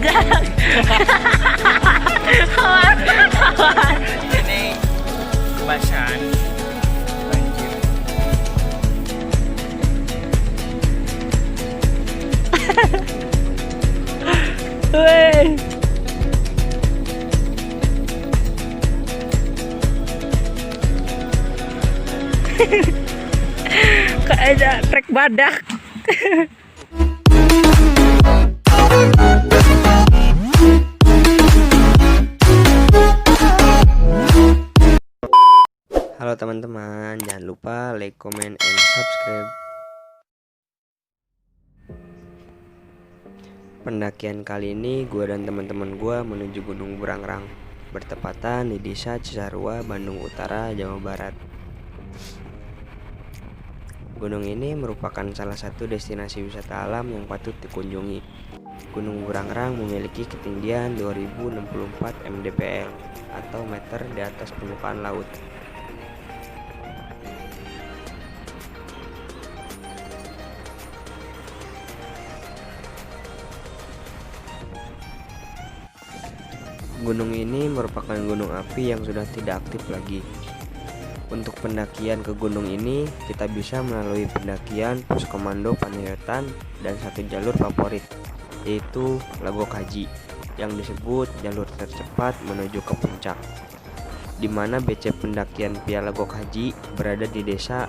badak. Kawan. Ini kebasan banjir. Weh. Kayak ada trek badak. Halo teman-teman, jangan lupa like, comment, and subscribe. Pendakian kali ini gue dan teman-teman gue menuju Gunung Burangrang, bertepatan di Desa Cisarua, Bandung Utara, Jawa Barat. Gunung ini merupakan salah satu destinasi wisata alam yang patut dikunjungi. Gunung Burangrang memiliki ketinggian 2064 mdpl atau meter di atas permukaan laut. Gunung ini merupakan gunung api yang sudah tidak aktif lagi. Untuk pendakian ke gunung ini, kita bisa melalui pendakian pos komando Panjaitan dan satu jalur favorit, yaitu Lagok Haji, yang disebut jalur tercepat menuju ke puncak, di mana BC pendakian via Lagok Haji berada di desa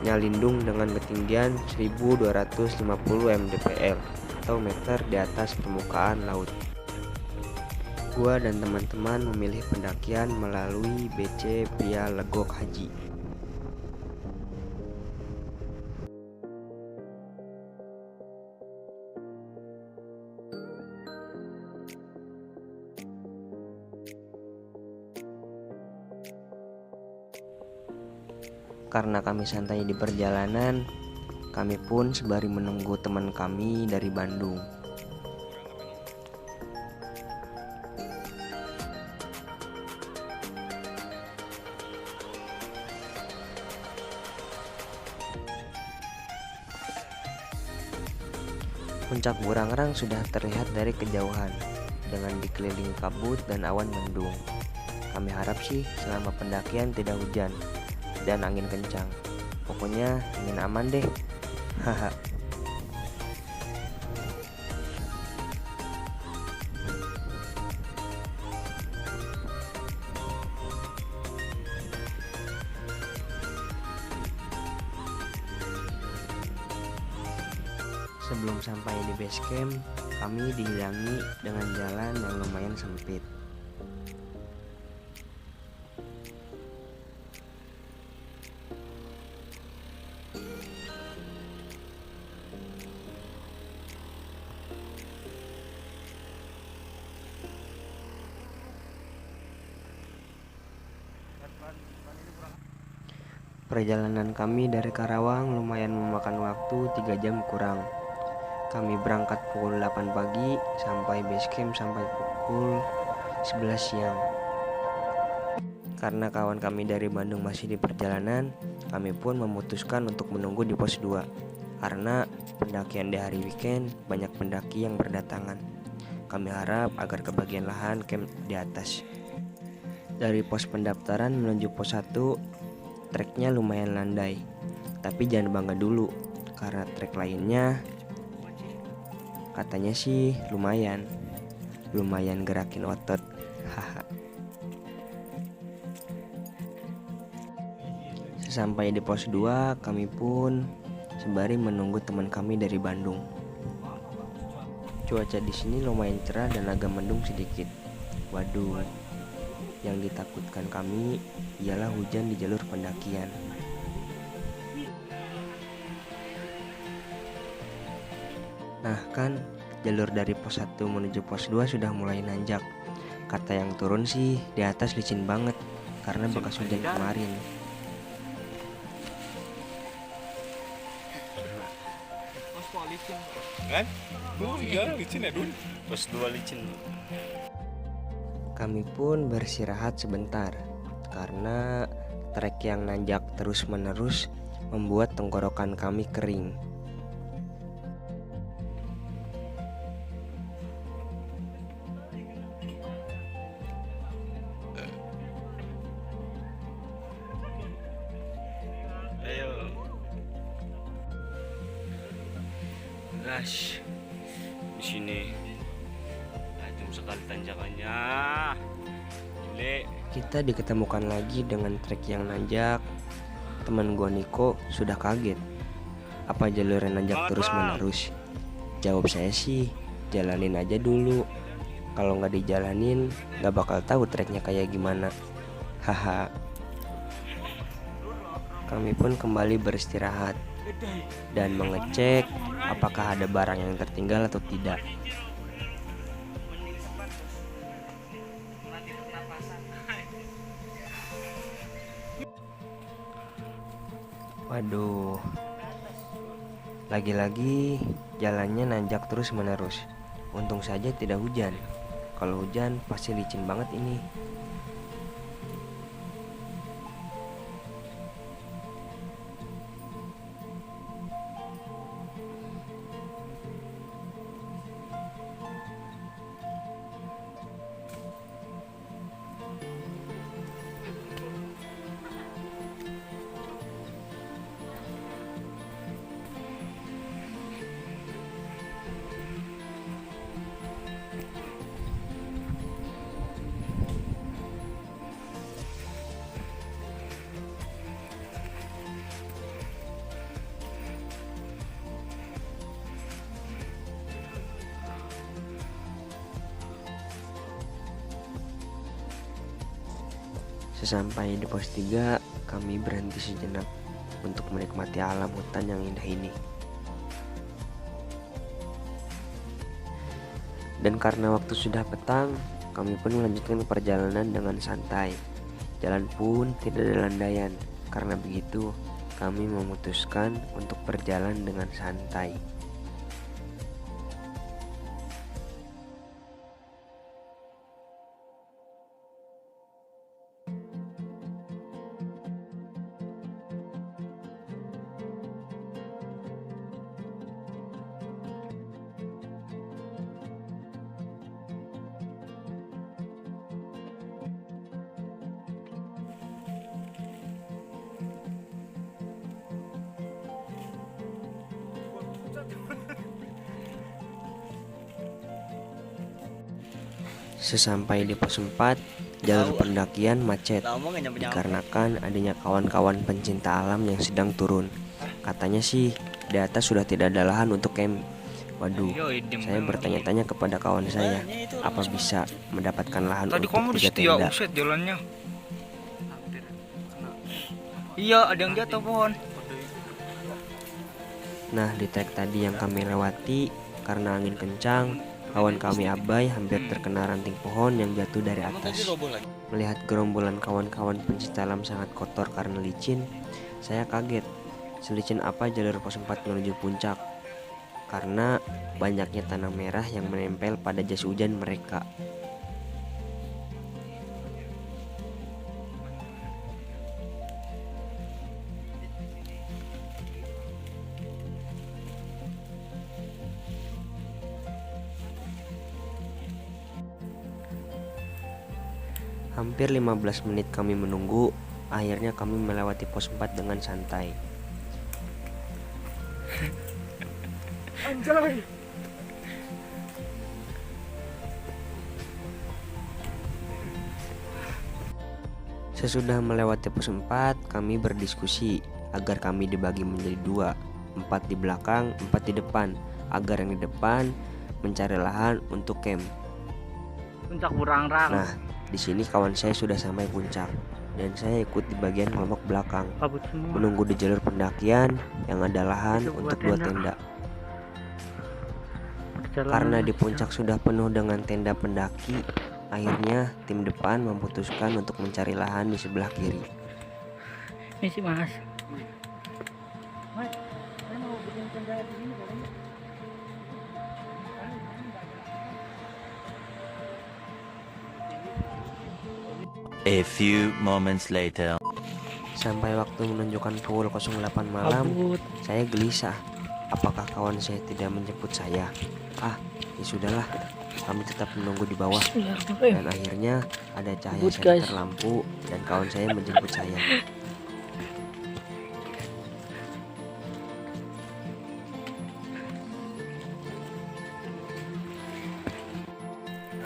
Nyalindung dengan ketinggian 1250 mdpl atau meter di atas permukaan laut. Gua dan teman-teman memilih pendakian melalui BC via Lagok Haji. Karena kami santai di perjalanan, kami pun sembari menunggu teman kami dari Bandung. Puncak Burangrang sudah terlihat dari kejauhan dengan dikelilingi kabut dan awan mendung. Kami harap sih selama pendakian tidak hujan dan angin kencang. Pokoknya ingin aman deh. Haha. Sebelum sampai di base camp, kami dihilangi dengan jalan yang lumayan sempit. Perjalanan kami dari Karawang lumayan memakan waktu 3 jam kurang. Kami berangkat pukul 8 pagi sampai base camp sampai pukul 11 siang. Karena kawan kami dari Bandung masih di perjalanan, kami pun memutuskan untuk menunggu di pos 2. Karena pendakian di hari weekend banyak pendaki yang berdatangan. Kami harap agar kebagian lahan camp di atas. Dari pos pendaftaran menuju pos 1, treknya lumayan landai. Tapi jangan bangga dulu, karena trek lainnya katanya sih lumayan gerakin otot. Haha. Sesampai di pos 2, kami pun sembari menunggu teman kami dari Bandung. Cuaca di sini lumayan cerah dan agak mendung sedikit. Waduh, yang ditakutkan kami ialah hujan di jalur pendakian. Nah kan, jalur dari pos 1 menuju pos 2 sudah mulai nanjak. Kata yang turun sih di atas licin banget karena bekas hujan kemarin. Kan? Iya, licin ya, Dun. Pos 2 licin. Kami pun beristirahat sebentar karena trek yang nanjak terus-menerus membuat tenggorokan kami kering. guys. Di sini tajam sekali tanjakannya. Gile. Kita diketemukan lagi dengan trek yang nanjak. Teman gua Niko sudah kaget. Apa jalurnya nanjak terus menerus? Jawab saya sih, jalanin aja dulu. Kalau nggak dijalanin, nggak bakal tahu treknya kayak gimana. Haha. Kami pun kembali beristirahat dan mengecek apakah ada barang yang tertinggal atau tidak. Waduh, lagi-lagi jalannya nanjak terus menerus. Untung saja tidak hujan. Kalau hujan pasti licin banget ini. Sesampai di pos 3, kami berhenti sejenak untuk menikmati alam hutan yang indah ini. Dan karena waktu sudah petang, kami pun melanjutkan perjalanan dengan santai. Jalan pun tidak ada landaian. Karena begitu, kami memutuskan untuk berjalan dengan santai. Sesampai di pos 4, jalur pendakian macet dikarenakan adanya kawan-kawan pencinta alam yang sedang turun. Katanya sih di atas sudah tidak ada lahan untuk camp. Waduh, saya bertanya-tanya kepada kawan saya, apa bisa mendapatkan lahan Tadi untuk kamu di 3 situ ya, tenda. uset jalannya. Iya, ada yang jatuh pohon. Nah, di trek tadi yang kami lewati, karena angin kencang, kawan kami abai hampir terkena ranting pohon yang jatuh dari atas. Melihat gerombolan kawan-kawan pencinta alam sangat kotor karena licin, saya kaget. Selicin apa jalur pos 4 menuju puncak? Karena banyaknya tanah merah yang menempel pada jas hujan mereka. Hampir 15 menit kami menunggu, akhirnya kami melewati pos 4 dengan santai. Anjay. Sesudah melewati pos 4, kami berdiskusi agar kami dibagi menjadi 2, 4 di belakang, 4 di depan, agar yang di depan mencari lahan untuk camp. Puncak Burangrang. Nah, di sini kawan saya sudah sampai puncak dan saya ikut di bagian kelompok belakang, Kabut semua. menunggu di jalur pendakian yang ada lahan Itu untuk buat 2 tenda. Perjalanan Karena di lanjut. puncak sudah penuh dengan tenda pendaki, akhirnya tim depan memutuskan untuk mencari lahan di sebelah kiri. Ini sih Mas. Mas, saya mau bikin tenda di sini boleh? A few moments later. Sampai waktu menunjukkan pukul 08 malam, Kabut. saya gelisah. Apakah kawan saya tidak menjemput saya? Ya sudahlah, kami tetap menunggu di bawah. Dan akhirnya ada cahaya Kabut, guys. senter lampu dan kawan saya menjemput saya.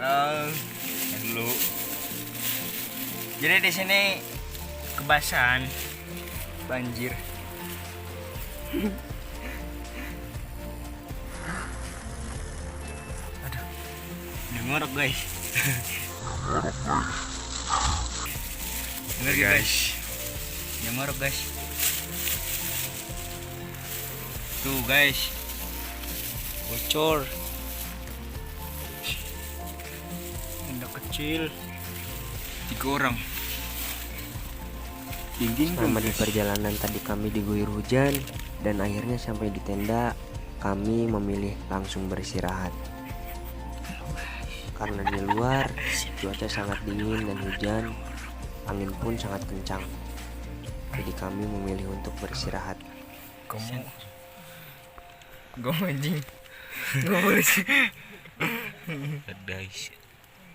Dulu. Jadi di sini kebasahan, banjir. Aduh, dengar guys. Dengar guys. Dengar guys. Tuh guys, bocor. Tenda kecil, 3 orang. Selama di perjalanan tadi kami diguyur hujan dan akhirnya sampai di tenda, kami memilih langsung beristirahat. Karena di luar cuaca sangat dingin dan hujan, angin pun sangat kencang. Jadi kami memilih untuk beristirahat. Gue anjing. Gue boleh sih. Guys,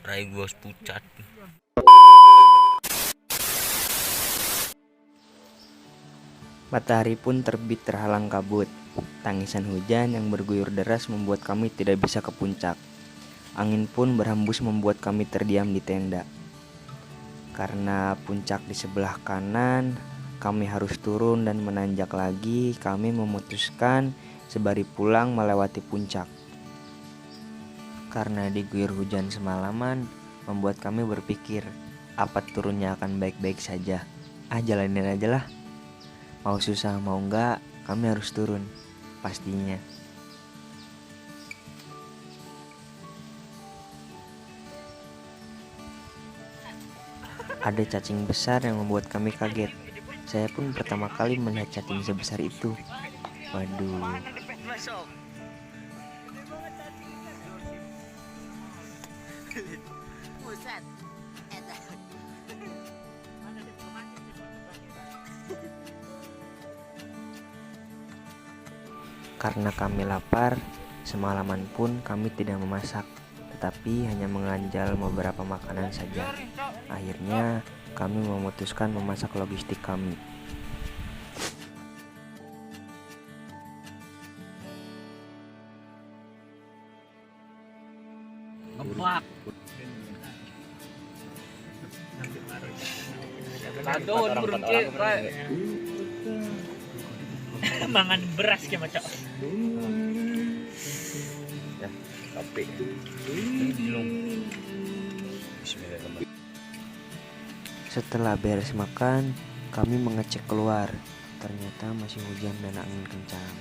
rai gua pucat. Matahari pun terbit terhalang kabut. Tangisan hujan yang berguyur deras membuat kami tidak bisa ke puncak. Angin pun berhembus membuat kami terdiam di tenda. Karena puncak di sebelah kanan, kami harus turun dan menanjak lagi. Kami memutuskan sembari pulang melewati puncak. Karena diguyur hujan semalaman, membuat kami berpikir, apa turunnya akan baik-baik saja. Jalanin aja lah. Mau susah mau enggak, kami harus turun, pastinya. Ada cacing besar yang membuat kami kaget. Saya pun pertama kali melihat cacing sebesar itu. Waduh. Karena kami lapar, semalaman pun kami tidak memasak, tetapi hanya menganjal beberapa makanan saja. Akhirnya kami memutuskan memasak logistik kami. Ngebak. Ladon berhenti, mangan beras kayak macam. Ya, tapi Setelah beres makan, kami mengecek keluar. Ternyata masih hujan dan angin kencang.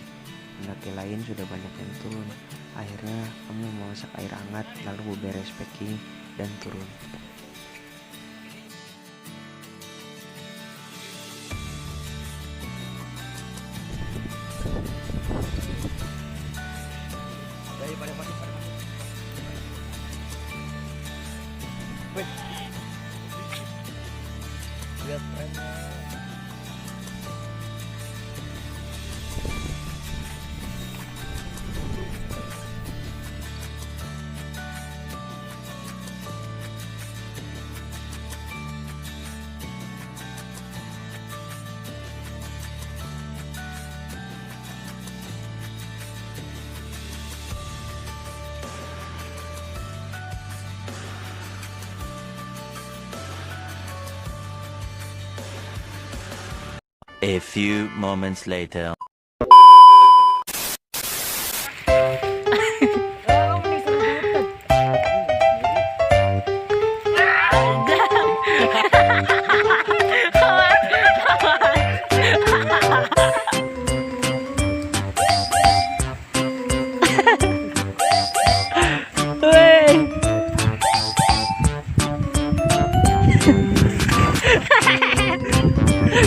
Pendaki lain sudah banyak yang turun. Akhirnya kami memasak air hangat lalu beberes packing dan turun. Lihat trennya. A few moments later.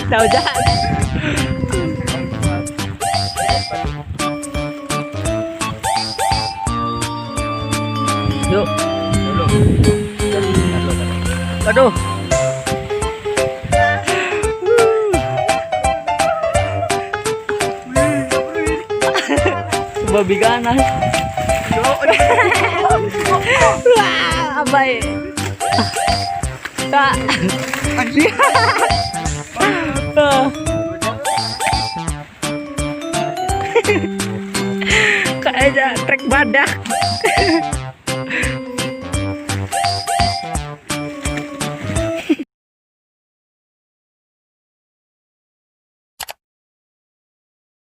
Đâu ra. Yuk. Aduh. Babi ganas. Wah, abai. Tak. Kayak trek badak.